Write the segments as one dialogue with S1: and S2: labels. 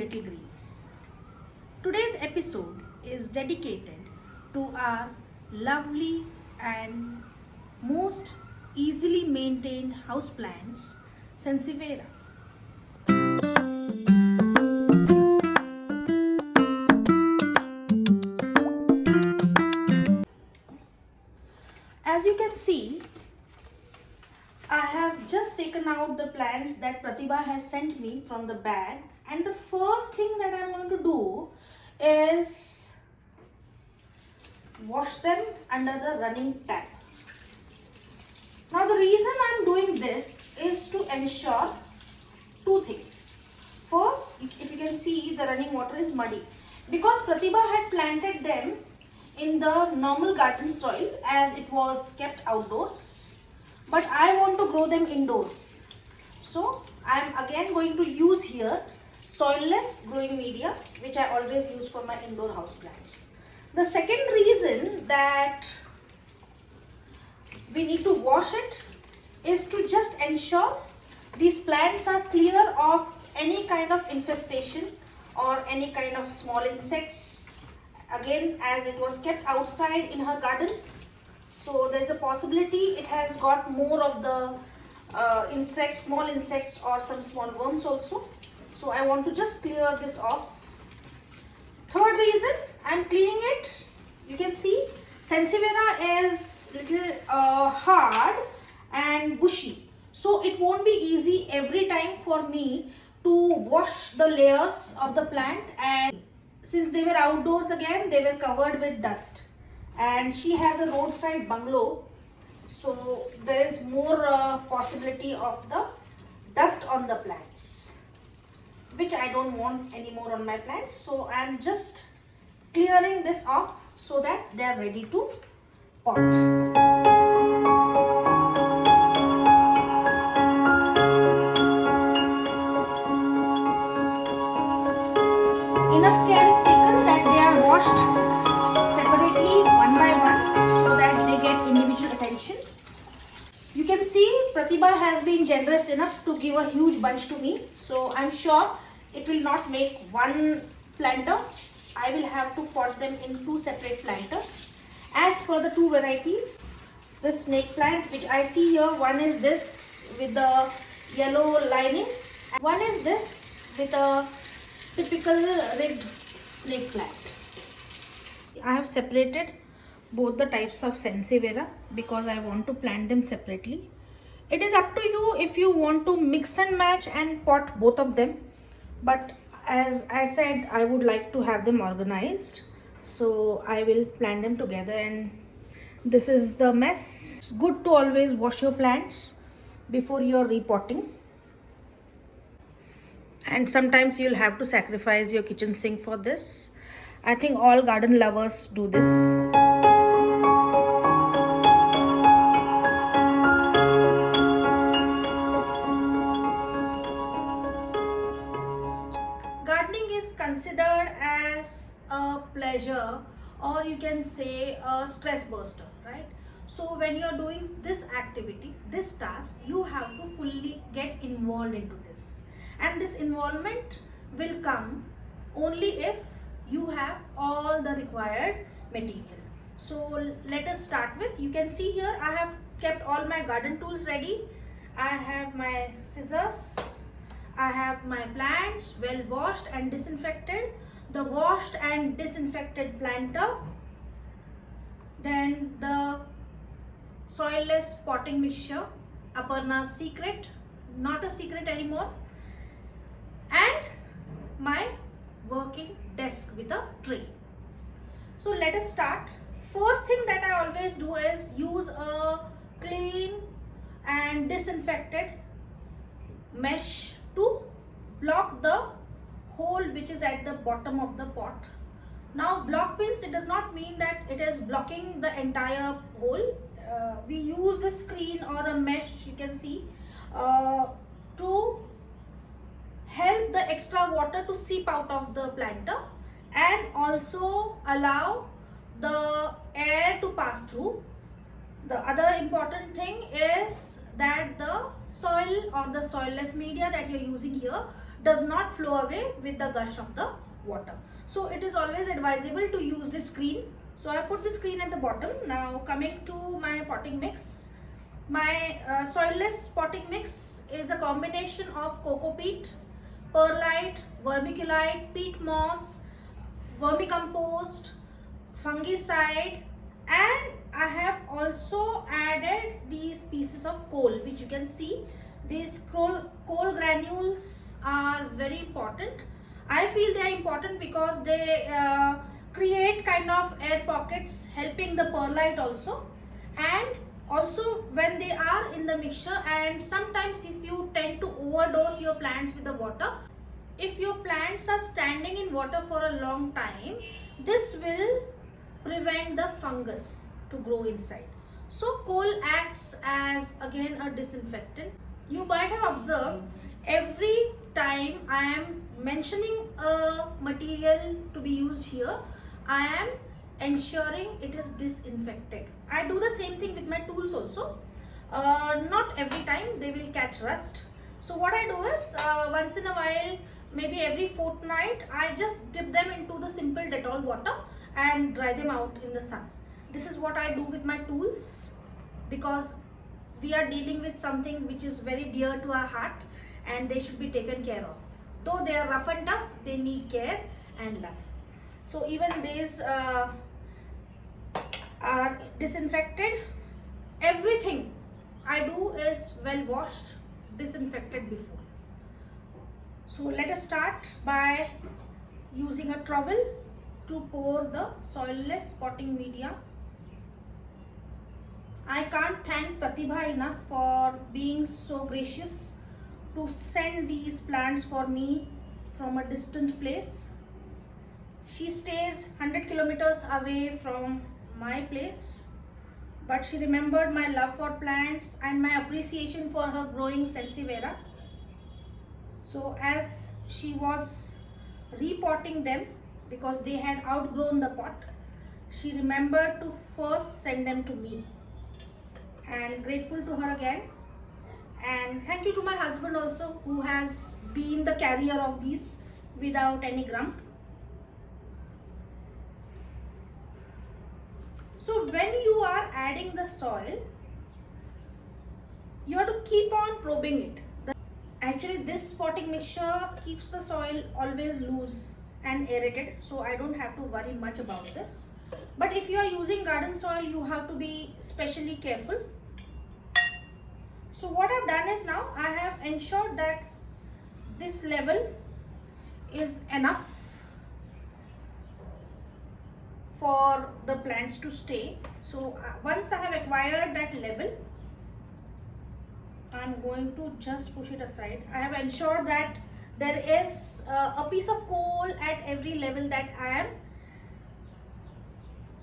S1: Little Greens. Today's episode is dedicated to our lovely and most easily maintained houseplants, sansevieria. As you can see, I have just taken out the plants that Pratibha has sent me from the bag, and the first thing that I am going to do is wash them under the running tap. Now the reason I am doing this is to ensure two things. First, if you can see, the running water is muddy because Pratibha had planted them in the normal garden soil as it was kept outdoors, but I want to grow them indoors. So I am again going to use here soilless growing media, which I always use for my indoor houseplants. The second reason that we need to wash it is to just ensure these plants are clear of any kind of infestation or any kind of small insects. Again, as it was kept outside in her garden, so there's a possibility it has got more of the insects, small insects or some small worms also. So I want to just clear this off. Third reason, I'm cleaning it. You can see sansevieria is little hard and bushy, so it won't be easy every time for me to wash the layers of the plant, and since they were outdoors again, they were covered with dust, and she has a roadside bungalow, so there is more possibility of the dust on the plants, which I don't want anymore on my plants. So I am just clearing this off so that they are ready to pot. Enough care is taken that they are washed separately one by one so that they get individual attention. You can see Pratibha has been generous enough to give a huge bunch to me, so I'm sure it will not make one planter. I will have to pot them in two separate planters as per the two varieties. The snake plant which I see here, one is this with the yellow lining, and one is this with a typical ribbed snake plant. I have separated both the types of sansevieria because I want to plant them separately. It is up to you if you want to mix and match and pot both of them, but as I said, I would like to have them organized, so I will plant them together. And this is the mess. It's good to always wash your plants before you're repotting, and sometimes you'll have to sacrifice your kitchen sink for this. I think all garden lovers do this. Gardening is considered as a pleasure, or you can say a stress buster, right? So when you're doing this activity, this task, you have to fully get involved into this, and this involvement will come only if you have all the required material. So let us start with, you can see here I have kept all my garden tools ready. I have my scissors, I have my plants well washed and disinfected, the washed and disinfected planter, then the soilless potting mixture, Aparna's secret, not a secret anymore, and my working desk with a tray. So let us start. First thing that I always do is use a clean and disinfected mesh to block the hole which is at the bottom of the pot. Now block means it does not mean that it is blocking the entire hole. We use the screen or a mesh, you can see, to help the extra water to seep out of the planter and also allow the air to pass through. The other important thing is that the soil or the soilless media that you're using here does not flow away with the gush of the water. So it is always advisable to use this screen. So I put the screen at the bottom. Now coming to my potting mix. My soilless potting mix is a combination of coco peat, perlite, vermiculite, peat moss, vermicompost, fungicide, and I have also added these pieces of coal, which you can see. These coal granules are very important. I feel they are important because they create kind of air pockets, helping the perlite also, and also when they are in the mixture. And sometimes if you tend to overdose your plants with the water, if your plants are standing in water for a long time, this will prevent the fungus to grow inside. So coal acts as again a disinfectant. You might have observed every time I am mentioning a material to be used here, I am ensuring it is disinfected. I do the same thing with my tools also. Not every time, they will catch rust. So what I do is once in a while, maybe every fortnight, I just dip them into the simple Dettol water and dry them out in the sun. This is what I do with my tools, because we are dealing with something which is very dear to our heart and they should be taken care of. Though they are rough and tough, they need care and love. So even these are disinfected. Everything I do is well washed, disinfected before. So let us start by using a trowel to pour the soilless potting media. I can't thank Pratibha enough for being so gracious to send these plants for me from a distant place. She stays 100 kilometers away from my place, but she remembered my love for plants and my appreciation for her growing sansevieria. So as she was repotting them, because they had outgrown the pot, she remembered to first send them to me. And grateful to her again. And thank you to my husband also, who has been the carrier of these without any grump. So when you are adding the soil, you have to keep on probing it. Actually, this potting mixture keeps the soil always loose and aerated, so I don't have to worry much about this. But if you are using garden soil, you have to be specially careful. So what I've done is, now I have ensured that this level is enough for the plants to stay. So once I have acquired that level, I'm going to just push it aside. I have ensured that there is a piece of coal at every level that I am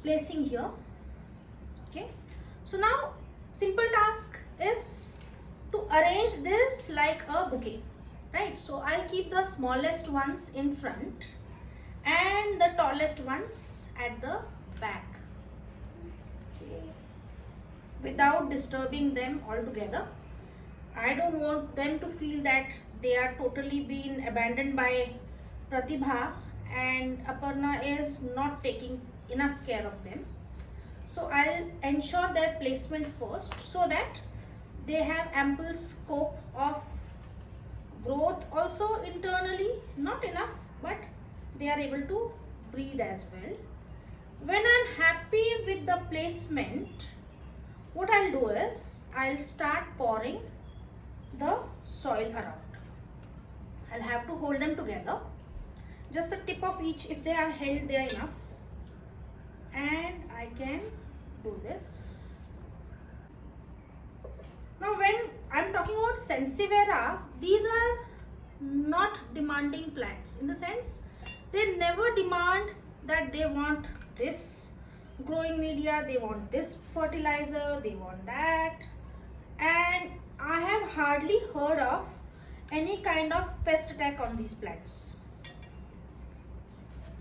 S1: placing here. Okay. So now simple task is to arrange this like a bouquet, right? So I'll keep the smallest ones in front and the tallest ones at the back, okay, without disturbing them altogether. I don't want them to feel that they are totally being abandoned by Pratibha and Aparna is not taking enough care of them. So I'll ensure their placement first so that they have ample scope of growth. Also internally, not enough, but they are able to breathe as well. When I'm happy with the placement, what I'll do is I'll start pouring the soil around. I'll have to hold them together, just a tip of each. If they are held, they are enough, and I can do this. Now when I'm talking about sansevieria, these are not demanding plants, in the sense they never demand that they want this growing media, they want this fertilizer, they want that. And I have hardly heard of any kind of pest attack on these plants.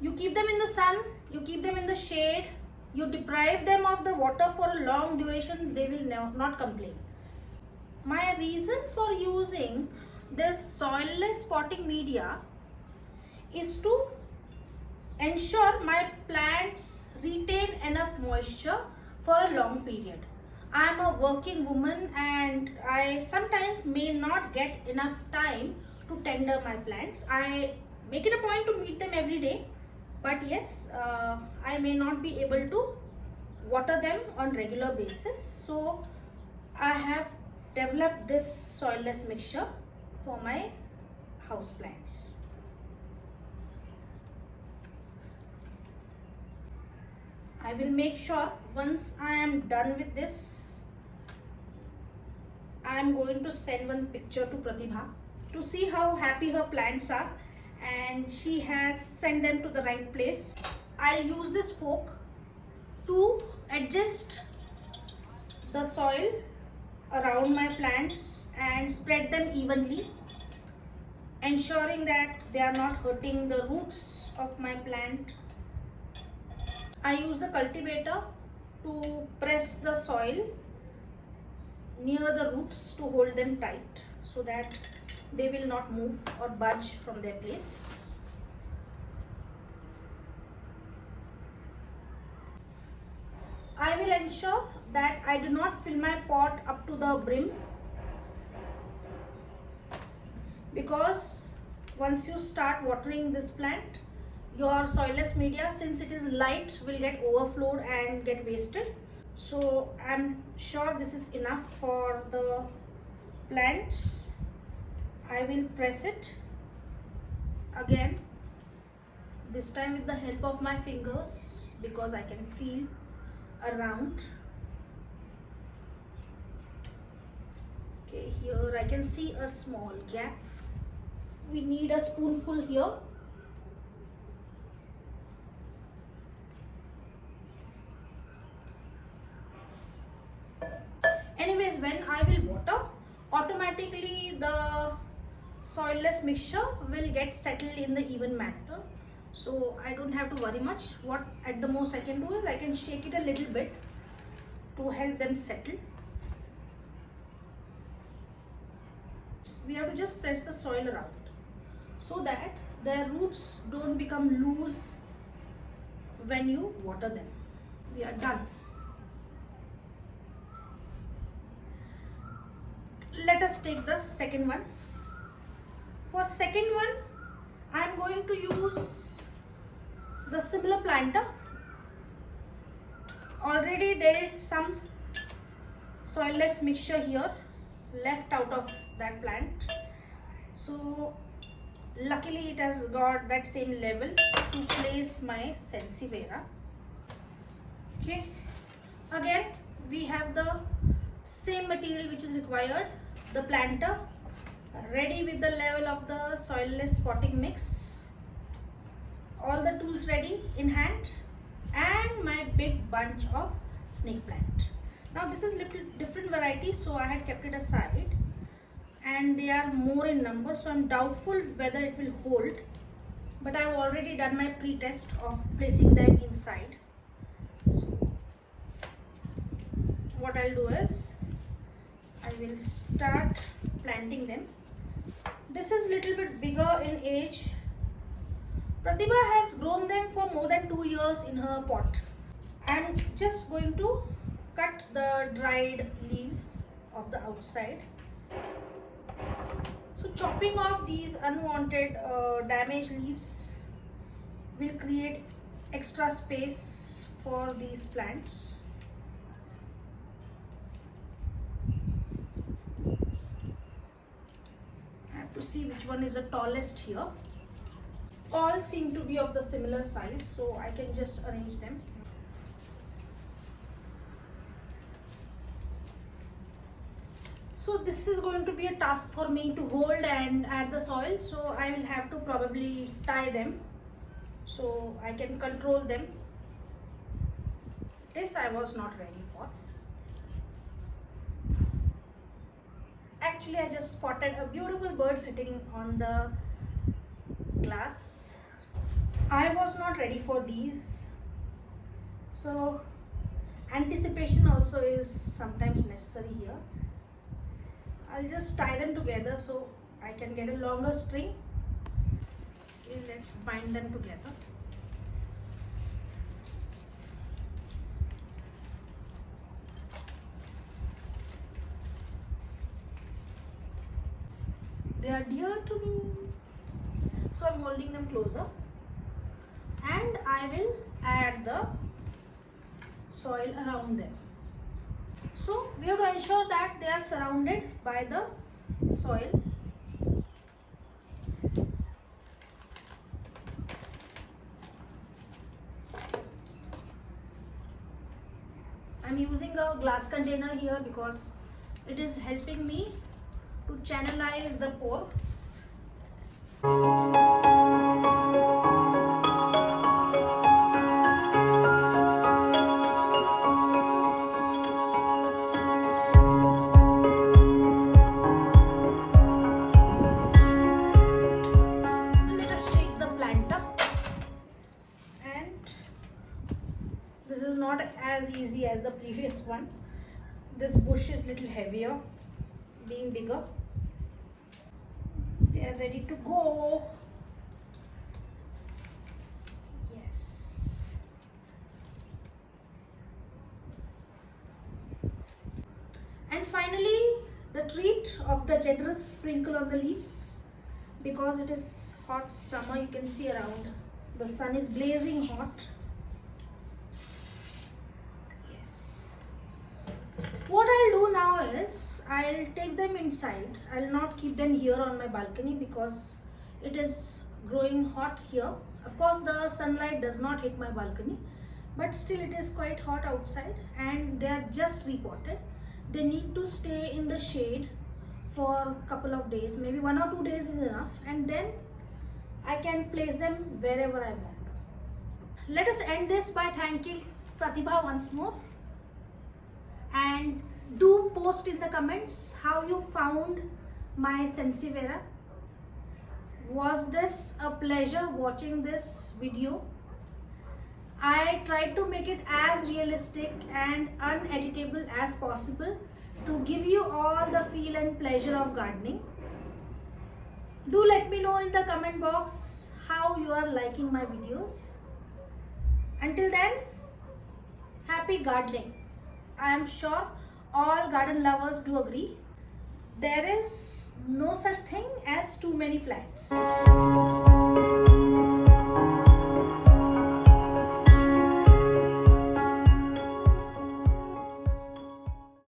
S1: You keep them in the sun, you keep them in the shade, you deprive them of the water for a long duration, they will not complain. My reason for using this soilless potting media is to ensure my plants retain enough moisture for a long period. I am a working woman and I sometimes may not get enough time to tender my plants. I make it a point to meet them every day, but yes, I may not be able to water them on regular basis. So I have developed this soilless mixture for my house plants. I will make sure once I am done with this, I am going to send one picture to Pratibha to see how happy her plants are, and she has sent them to the right place. I'll use this fork to adjust the soil around my plants and spread them evenly, ensuring that they are not hurting the roots of my plant. I use the cultivator to press the soil near the roots to hold them tight so that they will not move or budge from their place. I will ensure that I do not fill my pot up to the brim, because once you start watering this plant, your soilless media, since it is light, will get overflowed and get wasted. So I'm sure this is enough for the plants. I will press it again, this time with the help of my fingers, because I can feel around. Okay, here I can see a small gap. We need a spoonful here. Anyways, when I will water, automatically the soilless mixture will get settled in the even manner. So I don't have to worry much. What at the most I can do is I can shake it a little bit to help them settle. We have to just press the soil around so that their roots don't become loose when you water them. We are done. Let us take the second one. For second one, I am going to use the similar planter. Already there is some soilless mixture here left out of that plant. So luckily it has got that same level to place my sansevieria. Okay, again we have the same material which is required, the planter ready with the level of the soilless potting mix, all the tools ready in hand, and my big bunch of snake plant. Now this is little different variety, so I had kept it aside, and they are more in number, so I'm doubtful whether it will hold, but I've already done my pre-test of placing them inside. So what I'll do is I will start planting them. This is little bit bigger in age. Pratibha has grown them for more than 2 years in her pot. I'm just going to cut the dried leaves of the outside. So chopping off these unwanted damaged leaves will create extra space for these plants. To see which one is the tallest here. All seem to be of the similar size, so I can just arrange them. So this is going to be a task for me to hold and add the soil, so I will have to probably tie them so I can control them. This I was not ready for. Actually, I just spotted a beautiful bird sitting on the glass. I was not ready for these, so anticipation also is sometimes necessary here. I'll just tie them together so I can get a longer string. Okay, let's bind them together. They are dear to me, so I'm holding them closer, and I will add the soil around them. So we have to ensure that they are surrounded by the soil. I'm using a glass container here because it is helping me to channelize the pore. Let us shake the plant up, and this is not as easy as the previous one. This bush is little heavier, being bigger. They are ready to go. Yes. And finally, the treat of the generous sprinkle on the leaves. Because it is hot summer, you can see around. The sun is blazing hot. Yes. What I'll do now is, I'll take them inside. I'll not keep them here on my balcony because it is growing hot here. Of course, the sunlight does not hit my balcony, but still it is quite hot outside, and they are just repotted. They need to stay in the shade for a couple of days, maybe 1 or 2 days is enough, and then I can place them wherever I want. Let us end this by thanking Pratibha once more, and do post in the comments how you found my sansevieria. Was this a pleasure watching this video? I tried to make it as realistic and uneditable as possible to give you all the feel and pleasure of gardening. Do let me know in the comment box how you are liking my videos. Until then, happy gardening. I am sure all garden lovers do agree. There is no such thing as too many plants.